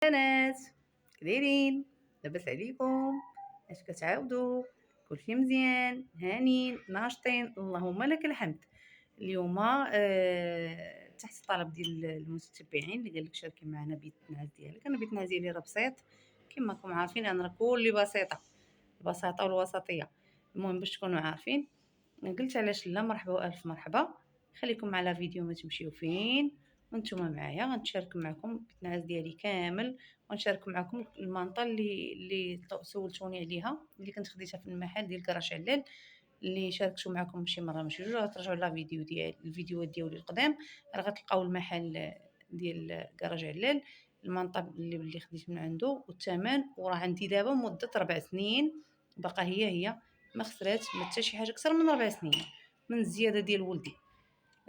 بنات كدايرين؟ لاباس عليكم؟ اش كتعاودوا؟ كلشي مزيان هانيين ناشطين اللهم لك الحمد. اليوم تحت الطلب ديال المتتبعين اللي قال لك شاركي معنا بيت النعاس ديالك. انا بيت النعاس ديالي راه بسيط كما راكم عارفين، انا راه كلي بسيطه، البساطه والوسطيه. المهم باش تكونوا عارفين قلت علاش لا. مرحبا والف مرحبا، خليكم على فيديو ما تمشيو فين وانتم معايا. غنشارك معكم البيتناس ديالي كامل، ونشارك معكم المانطا اللي سولتوني عليها، اللي كنت خديتها في المحل ديال كراش علال، اللي شاركتو معكم شي مره ماشي جوج. غترجعوا لا فيديو ديال الفيديوهات ديالي القدام، راه غتلقاو المحل ديال كراج علال، المانطا اللي خديت من عنده والثمن. وراه عندي دابا مده 4 سنين باقا هي ما خسرات ما حتى شي حاجه اكثر من 4 سنين من الزياده ديال ولدي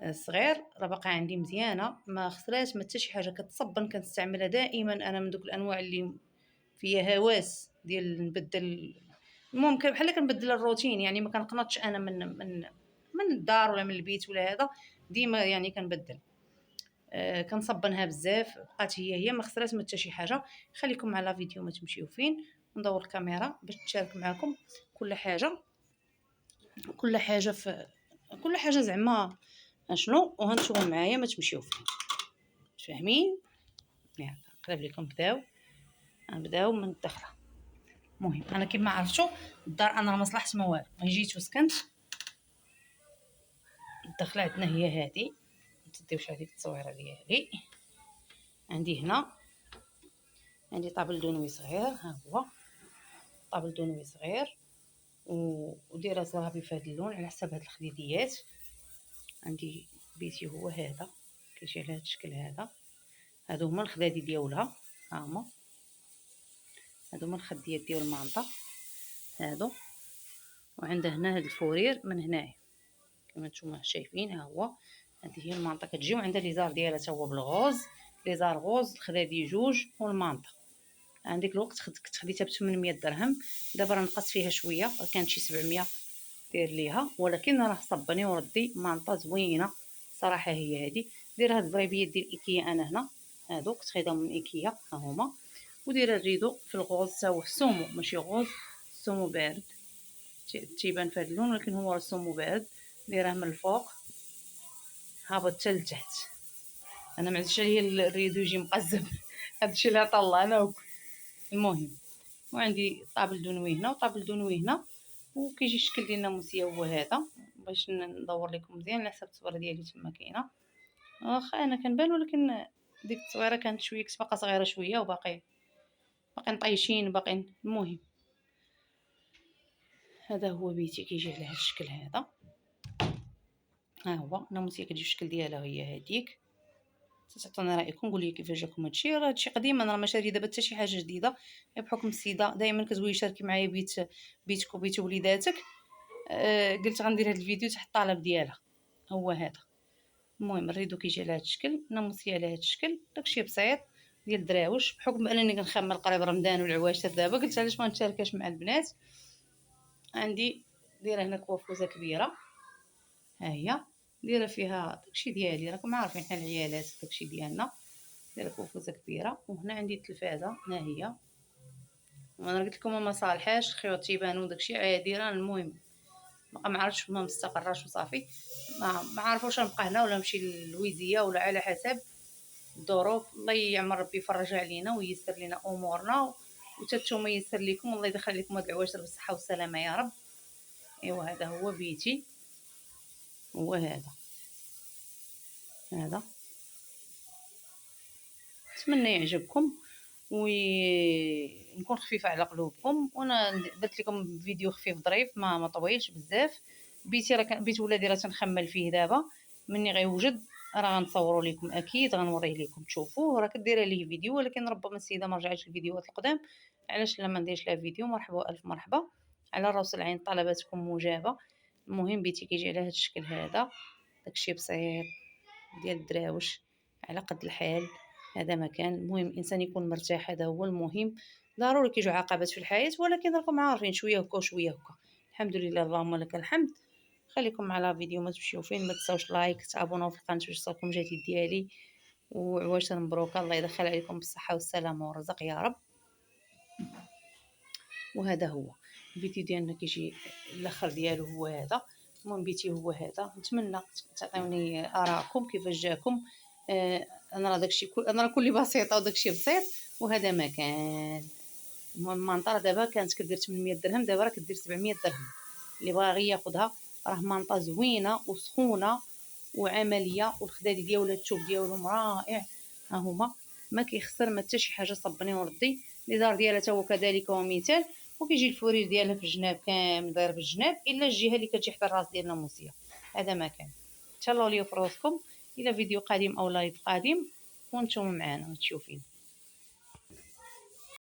الصغير. راه باقا عندي مزيانه ما خسرات ما حتى شي حاجه، كتصبن كنستعملها دائما. انا من دوك الانواع اللي فيها هواس ديال نبدل، المهم بحال كنبدل الروتين، يعني ما كنقنطش انا من الدار ولا من البيت ولا هذا، ديما يعني كنبدل. كنصبنها بزاف بقات هي ما خسرات ما حتى شي حاجه. خليكم على فيديو ما تمشيو فين، ندور الكاميرا باش تشارك معكم كل حاجه في كل حاجه زعما اشنو، وهانتوما معايا ما تمشيو فين. فاهمين؟ يلا نقلب لكم. نبداو من الدخله. المهم انا كما عرفتوا الدار انا ما صلحت ما والو، جيت وسكنت. الدخله عندنا هي هذه، ما تديوش هذيك التصويره ديالي. عندي طابل دونوي صغير، ها هو طابل دونوي صغير ودايره زرابي في هذا اللون على حساب هاد الخديديات. عندي بيتي هو هذا، كيجي على هذا الشكل هذا. هادو هما الخدادي ديالها، ها هما هادو هما الخديات ديال المانطا هادو. وعندها هنا هاد الفورير من هنايا كما نتوما شايفين، ها هو هذه هي المانطا كتجي، وعندها ليزار ديالها تا هو بالغوز، ليزار غوز، الخدادي جوج والمانطا. عندك الوقت كنت خديتها ب 800 درهم، دابا راه نقص فيها شويه، كانت شي 700 دير ليها، ولكن راه صبني وردي مانطا زوينه صراحه. هي هذه دايره هاد البريبيات ديال ايكيا، انا هنا هادو كنت خايداهم من ايكيا، ها هما. ودايره الريدو في الغوز تا هو السومو، ماشي غوز، السومو بارد تيبان في هذا اللون، ولكن هو السومو بارد. دايره من الفوق هابط حتى لتحت. انا ما عرفتش عليا الريدو يجي مقزم هادشي اللي عطا الله انا وكل. المهم وعندي طابل دونوي هنا وطابل دونوي هنا، وكيجي الشكل ديال الناموسيه هو هذا، باش ندور لكم مزيان على حسب التصويره ديالي تما كاينه. واخا انا كنبان، ولكن ديك التصويره كانت شويه كنت باقا صغيره شويه، وباقي مطيشين باقيين. المهم هذا هو بيتي كيجي على هذا الشكل هذا. ها هو الناموسيه كتجي الشكل ديالها هي هذيك. تعطونا رايكم، قولوا لي كيفاش جاكم هادشي. راه هادشي قديم، انا راه ما شاري دابا حتى شي حاجه جديده، بحكم السيده دائما كتقولي شاركي معايا بيتك وبيت وليداتك. قلت غندير هذا الفيديو تحت الطلب ديالها. هو هذا. المهم الريدو كيجي على هذا الشكل، الناموسيه على هذا الشكل، داكشي بسيط ديال الدراوش. بحكم انني كنخمر قريب رمضان والعواشر دابا، قلت علاش ما نتشاركاش مع البنات. عندي دايره هنا كوافوزه كبيره، ها هي دايره فيها داكشي ديالي، راكم عارفين حنا العيالات داكشي ديالنا. دايره كوافوزه كبيره، وهنا عندي التلفازه، ها هي. وانا قلت لكم ما صالحاش الخيوط تيبانو داكشي عادي. راه المهم ما عرفتش ما مستقراش وصافي، ما عارفوش نبقى هنا ولا نمشي للويزيه، ولا على حسب الظروف. الله يعمر ربي يفرج علينا وييسر لنا امورنا، وتا نتوما ييسر لكم، الله يدخل لكم هاد العواشر بالصحه والسلامه يا رب. ايوا هذا هو بيتي، هو هذا. نتمنى يعجبكم ونكون خفيفه على قلوبكم. وانا درت لكم فيديو خفيف ظريف ما طويلش بزاف. بيتي راه بيت ولادي راه تنخمل فيه دابا، مني غيوجد راه غنصوروا لكم اكيد، غنوريه لكم تشوفوه. راه كدير ليه فيديو، ولكن ربما السيده ما رجعتش الفيديوهات القدام، علاش لا ما نديرش لها فيديو. مرحبا والف مرحبا، على راس العين، طلباتكم مجابه. المهم بيتي كيجي على هذا الشكل هذا، داكشي بسيط ديال الدراوش على قد الحال. هذا مكان المهم الانسان يكون مرتاح، هذا هو المهم. ضروري كيجوا عقبات في الحياه، ولكن راكم عارفين شويه هكا وشويه هكا. الحمد لله اللهم لك الحمد. خليكم على فيديو ما تمشيو فين، ما تنساوش لايك، تابوناو في القناه باش يوصلكم جديد ديالي. وعواشر مبروكه، الله يدخل عليكم بالصحه والسلامه والرزق يا رب. وهذا هو الفيديو ديالنا كيجي الاخر ديالو هو هذا. المهم بيتي هو هذا، نتمنى تعطيوني ارائكم كيفاش جاكم. انا راه داكشي انا راه كلي بسيطه وداكشي بسيط وهذا ما كان. المهم مانطا دابا كانت كدير 800 درهم، دابا راه كدير 700 درهم. اللي باغي ياخذها راه مانطا زوينه وسخونه وعمليه، والخدادي ديالها الثوب ديالهم رائع. ها هما ما كيخسر ما حتى شي حاجه، صبني وردي. الازار ديالها حتى هو كذلك ومثال، وكيجي الفورير ديالها في الجناب كامل داير بالجناب الا الجهه اللي كتجي حدا الراس ديالنا موسيه. هذا ما كان. تهلاو ليا في راسكم، الى فيديو قادم او لايف قادم وانتم معنا وتشوفين.